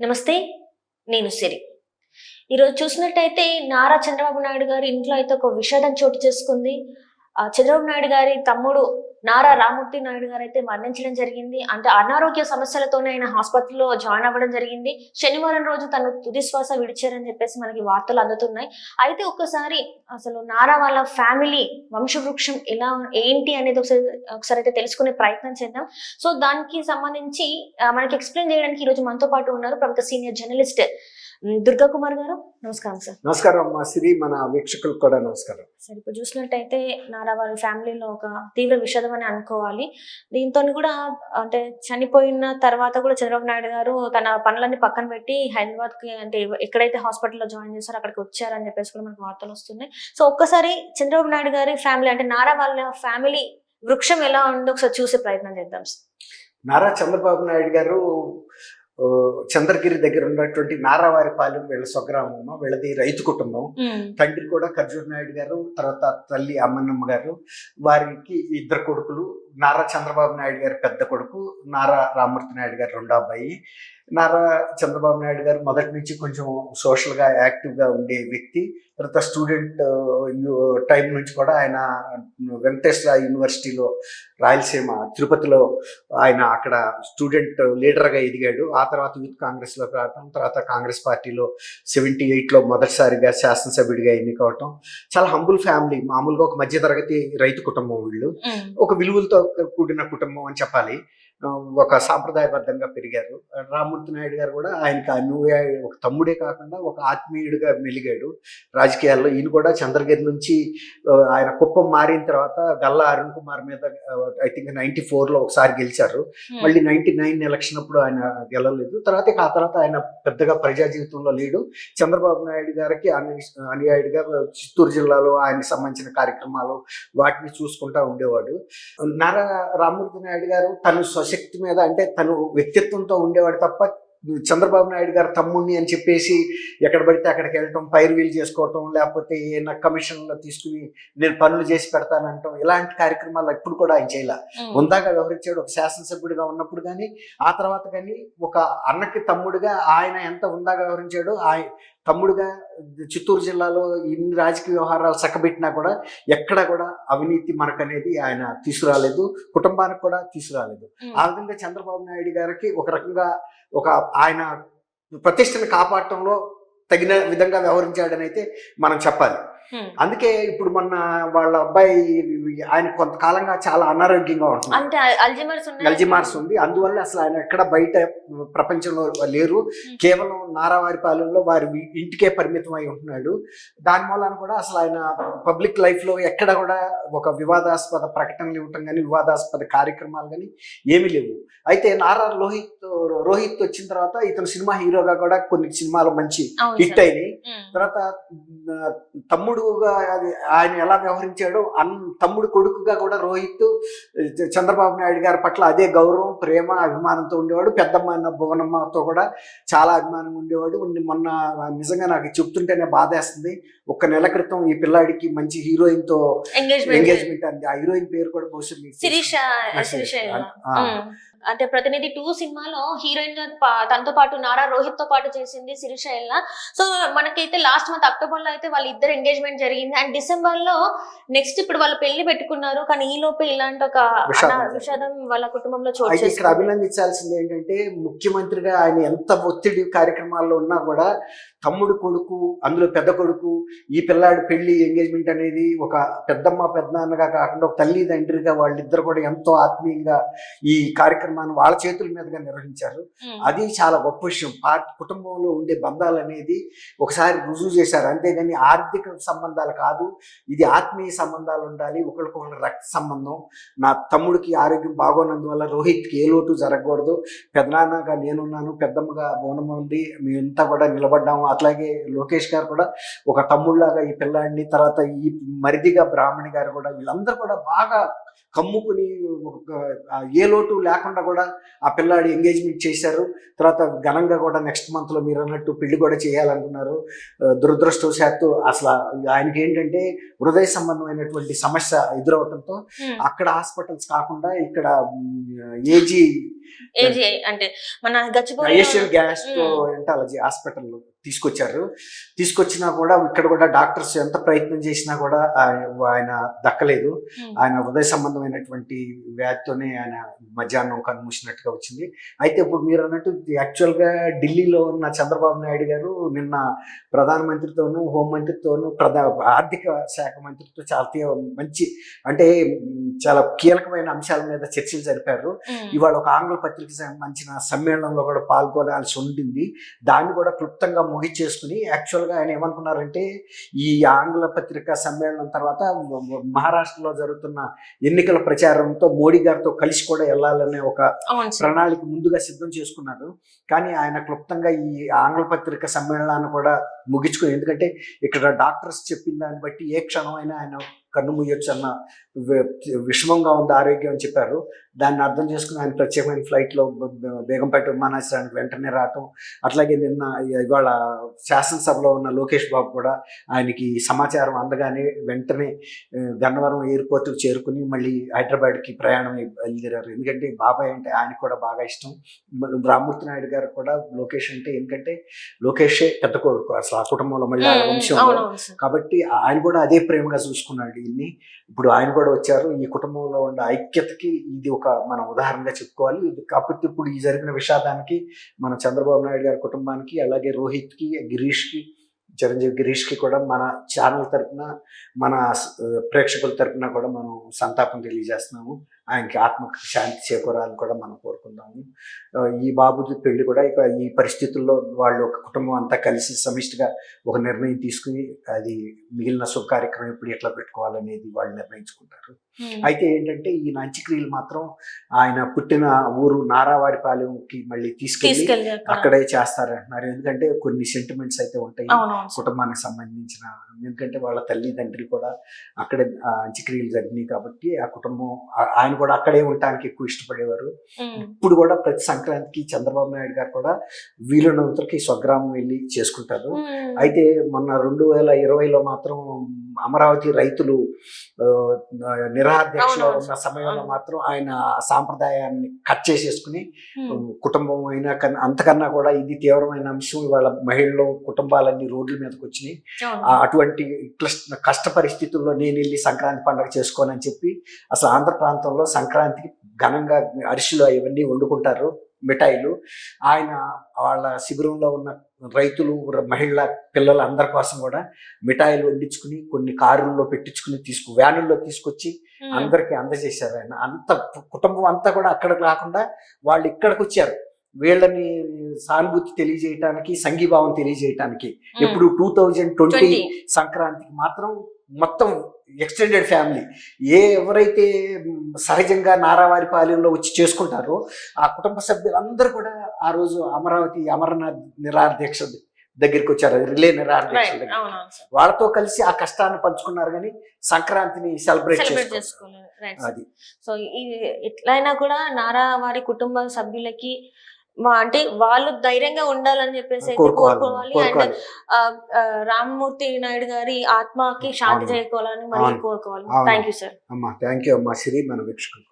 నమస్తే. నేను సిరి. ఈరోజు చూసినట్టయితే నారా చంద్రబాబు నాయుడు గారి ఇంట్లో అయితే ఒక విషాదం చోటు చేసుకుంది. చంద్రబాబు నాయుడు గారి తమ్ముడు నారా రామ్మూర్తి నాయుడు గారు అయితే మరణించడం జరిగింది. అంటే అనారోగ్య సమస్యలతోనే ఆయన హాస్పిటల్లో జాయిన్ అవ్వడం జరిగింది. శనివారం రోజు తను తుది శ్వాస విడిచారని చెప్పేసి మనకి వార్తలు అందుతున్నాయి. అయితే ఒక్కసారి అసలు నారా వాళ్ళ ఫ్యామిలీ వంశవృక్షం ఎలా ఏంటి అనేది ఒకసారి అయితే తెలుసుకునే ప్రయత్నం చేద్దాం. సో దానికి సంబంధించి మనకి ఎక్స్ప్లెయిన్ చేయడానికి ఈరోజు మనతో పాటు ఉన్నారు ప్రముఖ సీనియర్ జర్నలిస్ట్ దుర్గా కుమార్ గారు. నమస్కారం సార్. నమస్కారం అమ్మా సిరి, మన వీక్షకులకు కూడా నమస్కారం. సార్, ఇప్పుడు చూసినట్టయితే నారా వాళ్ళ ఫ్యామిలీలో ఒక తీవ్ర విషాదం అని అనుకోవాలి. దీంతో కూడా అంటే చనిపోయిన తర్వాత కూడా చంద్రబాబు నాయుడు గారు తన పనులన్నీ పక్కన పెట్టి హైదరాబాద్ కి అంటే ఎక్కడైతే హాస్పిటల్లో జాయిన్ చేశారో అక్కడికి వచ్చారని చెప్పేసి కూడా మనకు వార్తలు వస్తున్నాయి. సో ఒక్కసారి చంద్రబాబు నాయుడు గారి ఫ్యామిలీ అంటే నారా వాళ్ళ ఫ్యామిలీ వృక్షం ఎలా ఉందో ఒకసారి చూసే ప్రయత్నం చేద్దాం సార్. నారా చంద్రబాబు నాయుడు గారు చంద్రగిరి దగ్గర ఉన్నటువంటి నారావారిపాలెం వీళ్ళ స్వగ్రామం, వీళ్ళది రైతు కుటుంబం. తండ్రి కూడా ఖర్జూర్ నాయుడు గారు, తర్వాత తల్లి అమ్మన్నమ్మ గారు. వారికి ఇద్దరు కొడుకులు. నారా చంద్రబాబు నాయుడు గారి పెద్ద కొడుకు, నారా రామ్మూర్తి నాయుడు గారు రెండో అబ్బాయి. నారా చంద్రబాబు నాయుడు గారు మొదటి నుంచి కొంచెం సోషల్గా యాక్టివ్గా ఉండే వ్యక్తి. తర్వాత స్టూడెంట్ టైం నుంచి కూడా ఆయన వెంకటేశ్వర యూనివర్సిటీలో రాయలసీమ తిరుపతిలో ఆయన అక్కడ స్టూడెంట్ లీడర్గా ఎదిగాడు. ఆ తర్వాత యూత్ కాంగ్రెస్లోకి రావటం, తర్వాత కాంగ్రెస్ పార్టీలో 78లో మొదటిసారిగా శాసనసభ్యుడిగా ఎన్నికవటం. చాలా హంబుల్ ఫ్యామిలీ, మామూలుగా ఒక మధ్యతరగతి రైతు కుటుంబం. వీళ్ళు ఒక విలువలతో కూడిన కుటుంబం అని చెప్పాలి. ఒక సాంప్రదాయబద్ధంగా పెరిగారు. రామ్మూర్తి నాయుడు గారు కూడా ఆయనకి ఒక తమ్ముడే కాకుండా ఒక ఆత్మీయుడిగా మెలిగాడు రాజకీయాల్లో. ఈయన కూడా చంద్రగిరి నుంచి ఆయన కుప్పం మారిన తర్వాత గల్లా అరుణ్ కుమార్ మీద ఐ థింక్ 94లో ఒకసారి గెలిచారు. మళ్ళీ 99 ఎలక్షన్ అప్పుడు ఆయన గెలవలేదు. ఆ తర్వాత ఆయన పెద్దగా ప్రజా జీవితంలో లేడు. చంద్రబాబు నాయుడు గారికి అనుయాయుడిగా చిత్తూరు జిల్లాలో ఆయనకి సంబంధించిన కార్యక్రమాలు వాటిని చూసుకుంటా ఉండేవాడు. నారా రామ్మూర్తి నాయుడు గారు తను శక్తి మీద అంటే తను వ్యక్తిత్వంతో ఉండేవాడు తప్ప చంద్రబాబు నాయుడు గారు తమ్ముడిని అని చెప్పేసి ఎక్కడ పడితే అక్కడికి వెళ్ళటం, పైరు వీలు చేసుకోవటం, లేకపోతే ఏమైనా కమిషన్లో తీసుకుని నేను పనులు చేసి పెడతానంటాం, ఇలాంటి కార్యక్రమాలు ఎప్పుడు కూడా ఆయన చేయాల. ముందాగా వ్యవహరించాడు. ఒక శాసనసభ్యుడిగా ఉన్నప్పుడు కానీ ఆ తర్వాత కానీ ఒక అన్నకి తమ్ముడిగా ఆయన ఎంత ఉందాగా వ్యవహరించాడో, తమ్ముడుగా చిత్తూరు జిల్లాలో ఇన్ని రాజకీయ వ్యవహారాలు చక్కబెట్టినా కూడా ఎక్కడ కూడా అవినీతి మనకనేది ఆయన తీసుకురాలేదు, కుటుంబానికి కూడా తీసుకురాలేదు. ఆ విధంగా చంద్రబాబు నాయుడు గారికి ఒక రకంగా ఆయన ప్రతిష్టను కాపాడటంలో తగిన విధంగా వ్యవహరించాడని అయితే మనం చెప్పాలి. అందుకే ఇప్పుడు మొన్న వాళ్ళ అబ్బాయి ఆయన కొంతకాలంగా చాలా అనారోగ్యంగా ఉంటుంది, అల్జిమర్స్ ఉంది. అందువల్ల అసలు ఆయన ఎక్కడ బయట ప్రపంచంలో లేరు. కేవలం నారావారిపాలెంలో వారి ఇంటికే పరిమితం అయి ఉంటున్నాడు. దాని మూలాన కూడా అసలు ఆయన పబ్లిక్ లైఫ్ లో ఎక్కడ కూడా ఒక వివాదాస్పద ప్రకటనలు ఇవ్వటం కానీ వివాదాస్పద కార్యక్రమాలు కానీ ఏమీ లేవు. అయితే నారా రోహిత్ వచ్చిన తర్వాత ఇతను సినిమా హీరోగా కూడా కొన్ని సినిమాలు మంచి హిట్ అయినాయి. తర్వాత తమ్ముడుగా ఆయన ఎలా వ్యవహరించాడో తమ్ముడు కొడుకుగా కూడా రోహిత్ చంద్రబాబు నాయుడు గారి పట్ల అదే గౌరవం, ప్రేమ, అభిమానంతో ఉండేవాడు. పెద్దమ్మ అన్న భువనమ్మతో కూడా చాలా అభిమానం ఉండేవాడు. మొన్న నిజంగా నాకు చెప్తుంటేనే బాధేస్తుంది. ఒక్క నెల క్రితం ఈ పిల్లాడికి మంచి హీరోయిన్ తో ఎంగేజ్మెంట్ అంది. ఆ హీరోయిన్ పేరు కూడా బహుశా అంటే ప్రతినిధి 2 సినిమాలో హీరోయిన్ గా తనతో పాటు నారా రోహిత్ తో పాటు చేసింది శిరీష ఎల్లా. సో మనకైతే లాస్ట్ మంత్ అక్టోబర్ లో అయితే వాళ్ళ ఇద్దరు ఎంగేజ్మెంట్ జరిగింది. అండ్ డిసెంబర్ లో నెక్స్ట్ ఇప్పుడు వాళ్ళు పెళ్లి పెట్టుకున్నారు. కానీ ఈ లోపే ఇలాంటి ఒక విషాదం వాళ్ళ కుటుంబంలో చోటు చేసుకుంది. ఇక్కడ అభినందించాల్సింది ఏంటంటే ముఖ్యమంత్రిగా ఆయన ఎంత ఒత్తిడి కార్యక్రమాల్లో ఉన్నా కూడా తమ్ముడు కొడుకు, అందులో పెద్ద కొడుకు, ఈ పిల్లాడి పెళ్లి ఎంగేజ్మెంట్ అనేది ఒక పెద్దమ్మ పెద్దనాన్నగా కాకుండా ఒక తల్లి తండ్రిగా వాళ్ళిద్దరు కూడా ఎంతో ఆత్మీయంగా ఈ కార్యక్రమాన్ని వాళ్ళ చేతుల మీదుగా నిర్వహించారు. అది చాలా గొప్ప విషయం. కుటుంబంలో ఉండే బంధాలు అనేది ఒకసారి రుజువు చేశారు. అంతేగాని ఆర్థిక సంబంధాలు కాదు, ఇది ఆత్మీయ సంబంధాలు ఉండాలి, ఒకరికొకరు రక్త సంబంధం. నా తమ్ముడికి ఆరోగ్యం బాగోనందువల్ల రోహిత్కి ఏ లోటు జరగకూడదు. పెద్దనాన్నగా నేనున్నాను, పెద్దమ్మగా బోనమ్మ ఉంది, మేమంతా కూడా నిలబడ్డాము. అట్లాగే లోకేష్ గారు కూడా ఒక తమ్ముళ్ళలాగా ఈ పిల్లాడిని, తర్వాత ఈ మరిదిగా బ్రాహ్మణి గారు కూడా, వీళ్ళందరూ కూడా బాగా కమ్ముకుని ఏ లోటు లేకుండా కూడా ఆ పిల్లాడి ఎంగేజ్మెంట్ చేశారు. తర్వాత ఘనంగా కూడా నెక్స్ట్ మంత్లో మీరు అన్నట్టు పెళ్లి కూడా చేయాలనుకున్నారు. దురదృష్టవశాత్తు అసలు ఆయనకి ఏంటంటే హృదయ సంబంధమైనటువంటి సమస్య ఎదురవడంతో అక్కడ హాస్పిటల్స్ కాకుండా ఇక్కడ ఏజీ అంటే మన గచ్చిబౌలి ఏషియన్ గ్యాస్ట్రోఎంటాలజీ హాస్పిటల్ తీసుకొచ్చినా కూడా ఇక్కడ కూడా డాక్టర్స్ ఎంత ప్రయత్నం చేసినా కూడా ఆయన దక్కలేదు. ఆయన హృదయ సంబంధమైనటువంటి వ్యాధితోనే ఆయన మధ్యాహ్నం కన్నుమూసినట్టుగా వచ్చింది. అయితే ఇప్పుడు మీరు అన్నట్టు యాక్చువల్గా ఢిల్లీలో ఉన్న చంద్రబాబు నాయుడు గారు నిన్న ప్రధానమంత్రితోనూ హోంమంత్రితోనూ ఆర్థిక శాఖ మంత్రితో చాలా మంచి అంటే చాలా కీలకమైన అంశాల మీద చర్చలు జరిపారు. ఇవాళ ఒక ఆంగ్ల పత్రిక సంబంధించిన సమ్మేళనంలో కూడా పాల్గొనాల్సి ఉండింది. దాన్ని కూడా క్లుప్తంగా ముగిచ్చేసుకుని యాక్చువల్గా ఆయన ఏమనుకున్నారంటే ఈ ఆంగ్ల పత్రిక సమ్మేళనం తర్వాత మహారాష్ట్రలో జరుగుతున్న ఎన్నికల ప్రచారంతో మోడీ గారితో కలిసి కూడా వెళ్ళాలనే ఒక ప్రణాళిక ముందుగా సిద్ధం చేసుకున్నారు. కానీ ఆయన క్లుప్తంగా ఈ ఆంగ్ల పత్రిక సమ్మేళనాన్ని కూడా ముగించుకుని, ఎందుకంటే ఇక్కడ డాక్టర్స్ చెప్పిన దాన్ని బట్టి ఏ క్షణమైనా ఆయన కన్ను మూయొచ్చు అన్న విషమంగా ఉంది ఆరోగ్యం అని చెప్పారు. దాన్ని అర్థం చేసుకుని ఆయన ప్రత్యేకమైన ఫ్లైట్లో బేగంపేట విమానాశ్రయానికి వెంటనే రావటం, అట్లాగే నిన్న ఇవాళ శాసనసభలో ఉన్న లోకేష్ బాబు కూడా ఆయనకి సమాచారం అందగానే వెంటనే గన్నవరం ఎయిర్పోర్ట్కి చేరుకుని మళ్ళీ హైదరాబాద్కి ప్రయాణం బయలుదేరారు. ఎందుకంటే బాబాయ్ అంటే ఆయనకు కూడా బాగా ఇష్టం. రామ్మూర్తి నాయుడు గారు కూడా లోకేష్ అంటే, ఎందుకంటే లోకేషే పెద్ద కొడుకు అసలు ఆ కుటుంబంలో మళ్ళీ ఆ వంశంలో, కాబట్టి ఆయన కూడా అదే ప్రేమగా చూసుకున్నాడు ఇన్ని. ఇప్పుడు ఆయన కూడా వచ్చారు. ఈ కుటుంబంలో ఉన్న ఐక్యతకి ఇది ఒక మనం ఉదాహరణగా చెప్పుకోవాలి. ఇది కాకపోతే ఇప్పుడు ఈ జరిగిన విషాదానికి మన చంద్రబాబు నాయుడు గారి కుటుంబానికి, అలాగే రోహిత్కి, గిరీష్కి, చిరంజీవి గిరీష్కి కూడా మన ఛానల్ తరఫున, మన ప్రేక్షకుల తరఫున కూడా మనం సంతాపం తెలియజేస్తున్నాము. ఆయనకి ఆత్మకు శాంతి చేకూరాలని కూడా మనం కోరుకుందాము. ఈ బాబుది పెళ్లి కూడా ఇక ఈ పరిస్థితుల్లో వాళ్ళు ఒక కుటుంబం అంతా కలిసి సమిష్టిగా ఒక నిర్ణయం తీసుకుని అది మిగిలిన శుభ కార్యక్రమం ఇప్పుడు ఎట్లా పెట్టుకోవాలనేది వాళ్ళు నిర్ణయించుకుంటారు. అయితే ఏంటంటే ఈ అంత్యక్రియలు మాత్రం ఆయన పుట్టిన ఊరు నారావారిపాలెంకి మళ్ళీ తీసుకెళ్ళి అక్కడే చేస్తారంటున్నారు. ఎందుకంటే కొన్ని సెంటిమెంట్స్ అయితే ఉంటాయి కుటుంబానికి సంబంధించిన, ఎందుకంటే వాళ్ళ తల్లిదండ్రులు కూడా అక్కడే అంత్యక్రియలు జరిగినాయి కాబట్టి ఆ కుటుంబం ఆయన కూడా అక్కడే ఉండటానికి ఎక్కువ ఇష్టపడేవారు. ఇప్పుడు కూడా ప్రతి సంక్రాంతికి చంద్రబాబు నాయుడు గారు కూడా వీలున్నంతకి స్వగ్రామం వెళ్ళి చేసుకుంటారు. అయితే మొన్న 2020లో మాత్రం అమరావతి రైతులు నిరాధ్యక్షలో ఉన్న సమయంలో మాత్రం ఆయన సాంప్రదాయాన్ని కట్ చేసేసుకుని కుటుంబం అయినా అంతకన్నా కూడా ఇది తీవ్రమైన అంశం. ఇవాళ మహిళలు కుటుంబాలన్నీ రోడ్ల మీదకి వచ్చినాయి. అటువంటి కష్ట పరిస్థితుల్లో నేను వెళ్ళి సంక్రాంతి పండుగ చేసుకోనని చెప్పి అసలు ఆంధ్ర ప్రాంతంలో సంక్రాంతికి ఘనంగా అరిసెలు అవన్నీ వండుకుంటారు, మిఠాయిలు. ఆయన వాళ్ళ శిబిరంలో ఉన్న రైతులు, మహిళల పిల్లలు అందరి కోసం కూడా మిఠాయిలు వండించుకుని కొన్ని కారుల్లో పెట్టించుకుని వ్యానుల్లో తీసుకొచ్చి అందరికి అందజేశారు. ఆయన అంత కుటుంబం అంతా కూడా అక్కడ కాకుండా వాళ్ళు ఇక్కడికి వచ్చారు వీళ్ళని సానుభూతి తెలియజేయటానికి, సంఘీభావం తెలియజేయటానికి. ఇప్పుడు 2020 సంక్రాంతికి మాత్రం మొత్తం ఎక్స్టెండెడ్ ఫ్యామిలీ ఎవరైతే సహజంగా నారావారిపాలెంలో వచ్చి చేసుకుంటారో ఆ కుటుంబ సభ్యులందరూ కూడా ఆ రోజు అమరావతి అమరనాథ్ నిరాధ్యక్ష దగ్గరికి వచ్చారు, రిలే నిరాధ్యక్ష దగ్గర. వాళ్ళతో కలిసి ఆ కష్టాన్ని పంచుకున్నారు, కానీ సంక్రాంతిని సెలబ్రేట్ చేసుకోలేదు. అది సో ఎట్లయినా కూడా నారా వారి కుటుంబ సభ్యులకి అంటే వాళ్ళు ధైర్యంగా ఉండాలని చెప్పేసి కోరుకోవాలి. అండ్ రామ్మూర్తి నాయుడు గారి ఆత్మకి శాంతి చేకూరాలని మరి కోరుకోవాలి. Thank you sir. Thank you అమ్మా శ్రీ. మన వీక్షకులు